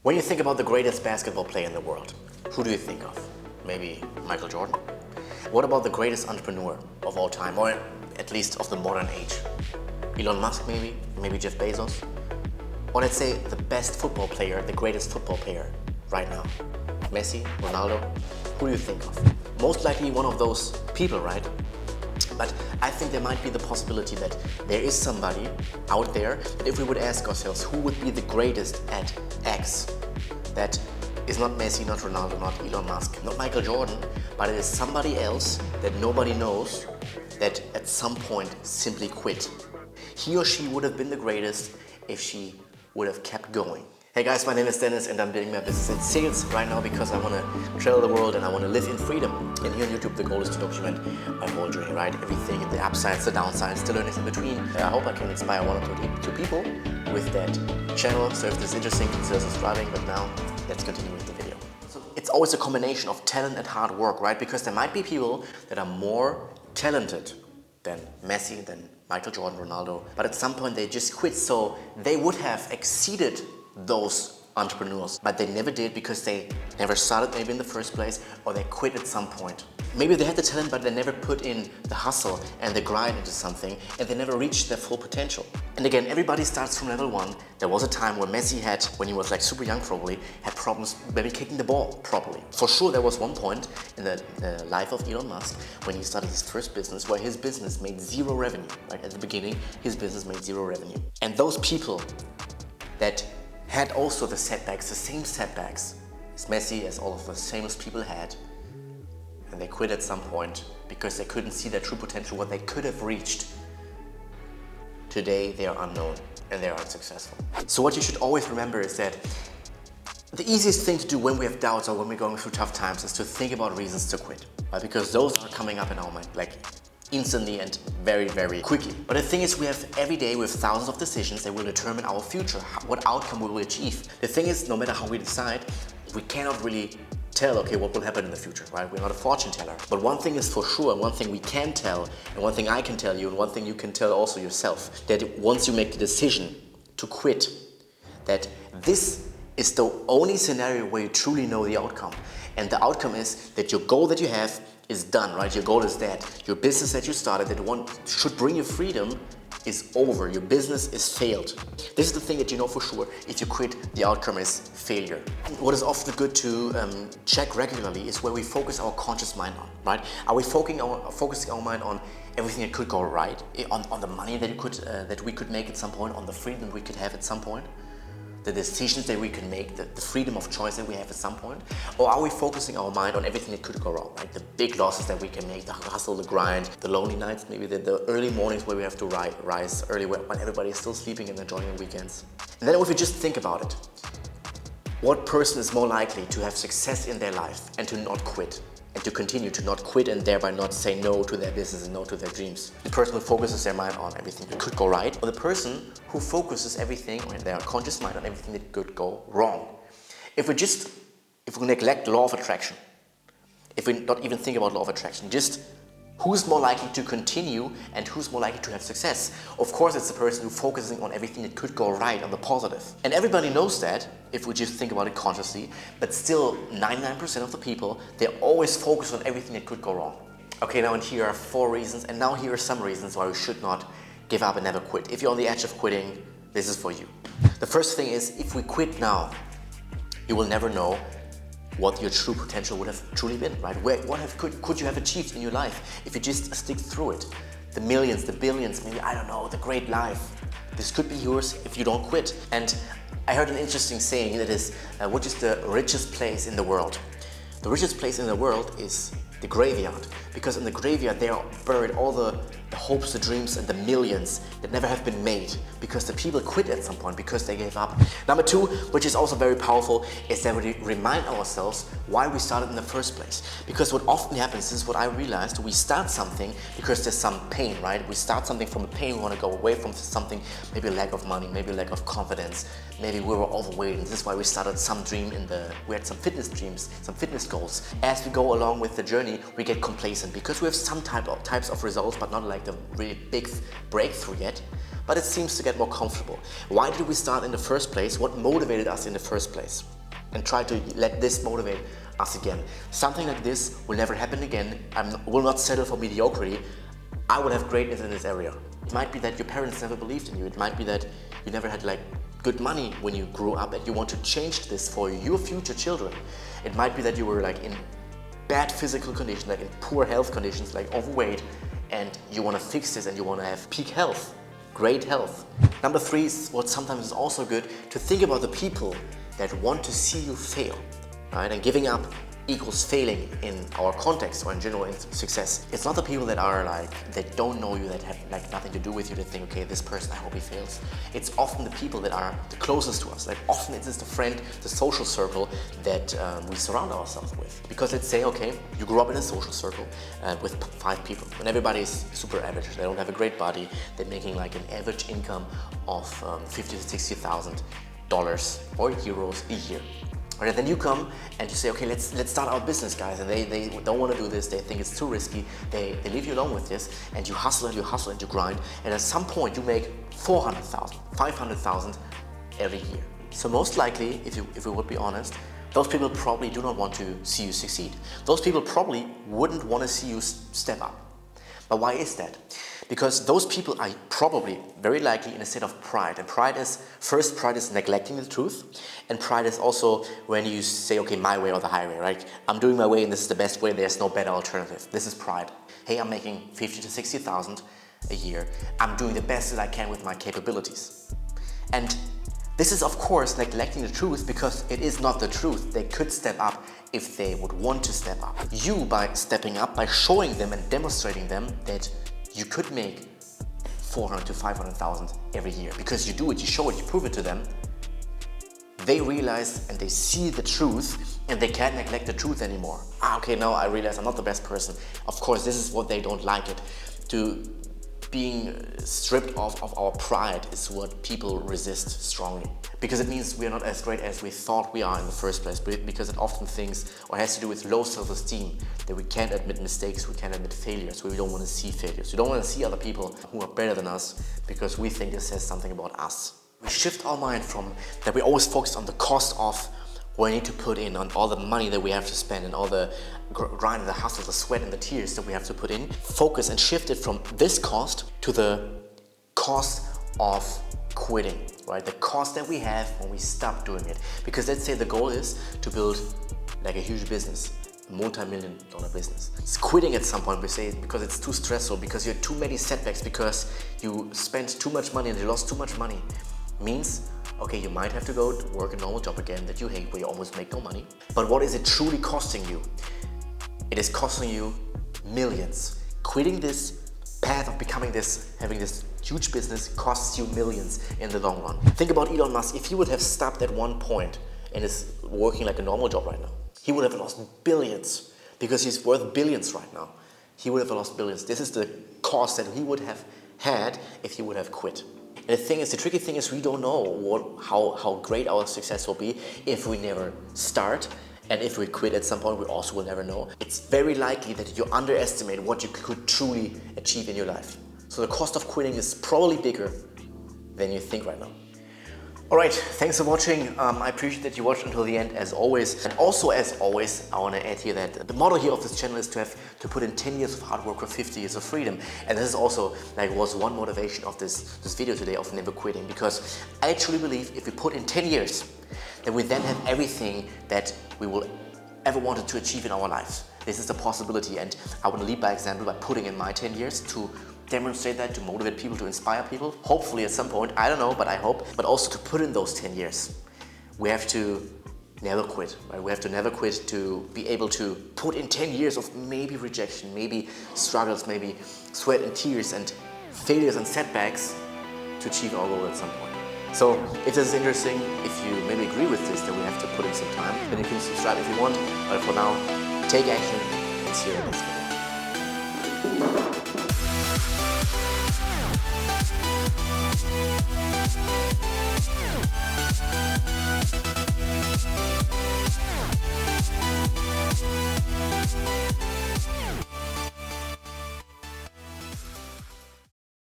When you think about the greatest basketball player in the world, who do you think of? Maybe Michael Jordan? What about the greatest entrepreneur of all time, or at least of the modern age? Elon Musk maybe? Maybe Jeff Bezos? Or let's say the best football player, the greatest football player right now? Messi? Ronaldo? Who do you think of? Most likely one of those people, right? But I think there might be the possibility that there is somebody out there that if we would ask ourselves who would be the greatest at X, that is not Messi, not Ronaldo, not Elon Musk, not Michael Jordan, but it is somebody else that nobody knows that at some point simply quit. He or she would have been the greatest if she would have kept going. Hey guys, my name is Dennis and I'm building my business in sales right now because I want to travel the world and I want to live in freedom. And here on YouTube, the goal is to document my whole journey, right? Everything, the upsides, the downsides, the learnings in between. I hope I can inspire one or two people with that channel. So if this is interesting, consider subscribing. But now, let's continue with the video. So it's always a combination of talent and hard work, right? Because there might be people that are more talented than Messi, than Michael Jordan, Ronaldo. But at some point they just quit. So they would have exceeded those entrepreneurs, but they never did because they never started maybe in the first place, or they quit at some point. Maybe they had the talent, but they never put in the hustle and the grind into something, and they never reached their full potential. And again, everybody starts from level one. There was a time where Messi had, when he was like super young probably, had problems maybe kicking the ball properly. For sure, there was one point in the life of Elon Musk when he started his first business where his business made zero revenue. Right at the beginning, his business made zero revenue. And those people that had also the setbacks, the same setbacks as Messi, as all of the famous people had, and they quit at some point because they couldn't see their true potential, what they could have reached. Today they are unknown and they are unsuccessful. So what you should always remember is that the easiest thing to do when we have doubts or when we're going through tough times is to think about reasons to quit, right? Because those are coming up in our mind like instantly and very, very quickly. But the thing is, we have every day with thousands of decisions that will determine our future, what outcome we will achieve. The thing is, no matter how we decide, we cannot really tell, okay, what will happen in the future, right? We're not a fortune teller. But one thing is for sure, and one thing we can tell, and one thing I can tell you, and one thing you can tell also yourself, that once you make the decision to quit, that this is the only scenario where you truly know the outcome. And the outcome is that your goal that you have is done, right? Your goal is that your business that you started, that one should bring you freedom, is over. Your business is failed. This is the thing that you know for sure. If you quit, the outcome is failure. What is often good to check regularly is where we focus our conscious mind on, right? Are we focusing our mind on everything that could go right, on the money that we could make at some point, on the freedom we could have at some point, the decisions that we can make, the freedom of choice that we have at some point? Or are we focusing our mind on everything that could go wrong, right? The big losses that we can make, the hustle, the grind, the lonely nights, maybe the early mornings where we have to rise early when everybody is still sleeping and enjoying the weekends. And then if we just think about it, what person is more likely to have success in their life and to not quit? And to continue to not quit and thereby not say no to their business and no to their dreams. The person who focuses their mind on everything that could go right, or the person who focuses everything, or their conscious mind, on everything that could go wrong. If we neglect law of attraction, if we not even think about law of attraction, just who's more likely to continue and who's more likely to have success? Of course, it's the person who's focusing on everything that could go right, on the positive. And everybody knows that, if we just think about it consciously, but still 99% of the people, they always focus on everything that could go wrong. Okay, now and here are 4 reasons, and now here are some reasons why we should not give up and never quit. If you're on the edge of quitting, this is for you. The first thing is, if we quit now, you will never know what your true potential would have truly been, right? Could you have achieved in your life if you just stick through it? The millions, the billions, maybe, I don't know, the great life. This could be yours if you don't quit. And I heard an interesting saying that is, which is the richest place in the world? The richest place in the world is the graveyard, because in the graveyard there are buried all the hopes, the dreams, and the millions that never have been made because the people quit at some point because they gave up. Number 2, which is also very powerful, is that we remind ourselves why we started in the first place. Because what often happens is, what I realized, we start something because there's some pain, right? We start something from a pain, we want to go away from something, maybe a lack of money, maybe a lack of confidence, maybe we were overweight, and this is why we started some dream we had some fitness dreams, some fitness goals. As we go along with the journey, we get complacent because we have some types of results, but not like the really big breakthrough yet. but it seems to get more comfortable. Why did we start in the first place? What motivated us in the first place? And try to let this motivate us again. Something like this will never happen again. I will not settle for mediocrity. I will have greatness in this area. It might be that your parents never believed in you. It might be that you never had like good money when you grew up and you want to change this for your future children. It might be that you were like in bad physical condition, like in poor health conditions, like overweight, and you want to fix this and you want to have peak health, great health. Number 3 is what sometimes is also good, to think about the people that want to see you fail, right? And giving up equals failing in our context or in general in success. It's not the people that are like, that don't know you, that have like nothing to do with you, that think, okay, this person, I hope he fails. It's often the people that are the closest to us. Like often it's just the friend, the social circle that we surround ourselves with. Because let's say, okay, you grew up in a social circle with 5 people and everybody is super average. They don't have a great body. They're making like an average income of $50,000 to $60,000 or euros a year. Right, and then you come and you say, okay, let's start our business, guys. And they don't want to do this. They think it's too risky. They leave you alone with this, and you hustle and you hustle and you grind. And at some point, you make 400,000, 500,000 every year. So most likely, if we would be honest, those people probably do not want to see you succeed. Those people probably wouldn't want to see you step up. But why is that? Because those people are probably, very likely, in a state of pride. And pride is neglecting the truth. And pride is also when you say, okay, my way or the highway, right? I'm doing my way and this is the best way, there's no better alternative. This is pride. Hey, I'm making 50 to 60,000 a year. I'm doing the best that I can with my capabilities. And this is, of course, neglecting the truth because it is not the truth. They could step up if they would want to step up. You, by stepping up, by showing them and demonstrating them that you could make 400 to 500,000 every year because you do it, you show it, you prove it to them. They realize and they see the truth and they can't neglect the truth anymore. Okay, now I realize I'm not the best person. Of course, this is what they don't like it. Being stripped of our pride is what people resist strongly. Because it means we are not as great as we thought we are in the first place, because it often thinks or has to do with low self-esteem, that we can't admit mistakes, we can't admit failures, we don't want to see failures. We don't want to see other people who are better than us because we think this says something about us. We shift our mind from that we always focus on the cost of what we need to put in, on all the money that we have to spend and all the grind and the hustle, the sweat and the tears that we have to put in. Focus and shift it from this cost to the cost of quitting, right? The cost that we have when we stop doing it. Because let's say the goal is to build like a huge business, a multi-million-dollar business. It's quitting at some point, we say, because it's too stressful, because you had too many setbacks, because you spent too much money and you lost too much money. Means, okay, you might have to go to work a normal job again that you hate, where you almost make no money. But what is it truly costing you? It is costing you millions. Quitting this path of becoming this, having this huge business costs you millions in the long run. Think about Elon Musk. If he would have stopped at one point and is working like a normal job right now, he would have lost billions because he's worth billions right now. He would have lost billions. This is the cost that he would have had if he would have quit. And the tricky thing is we don't know how great our success will be if we never start. And if we quit at some point, we also will never know. It's very likely that you underestimate what you could truly achieve in your life. So the cost of quitting is probably bigger than you think right now. All right, thanks for watching. I appreciate that you watched until the end, as always. And also, as always, I want to add here that the motto here of this channel is to put in 10 years of hard work or 50 years of freedom. And this is also was one motivation of this video today of never quitting, because I truly believe if we put in 10 years, then we then have everything that we will ever wanted to achieve in our lives. This is a possibility, and I want to lead by example by putting in my 10 years to demonstrate that, to motivate people, to inspire people. Hopefully at some point, I don't know, but I hope, but also to put in those 10 years. We have to never quit, right? We have to never quit to be able to put in 10 years of maybe rejection, maybe struggles, maybe sweat and tears and failures and setbacks to achieve our goal at some point. So if this is interesting, if you maybe agree with this, then we have to put in some time, then you can subscribe if you want. But for now, take action and see you in the next video.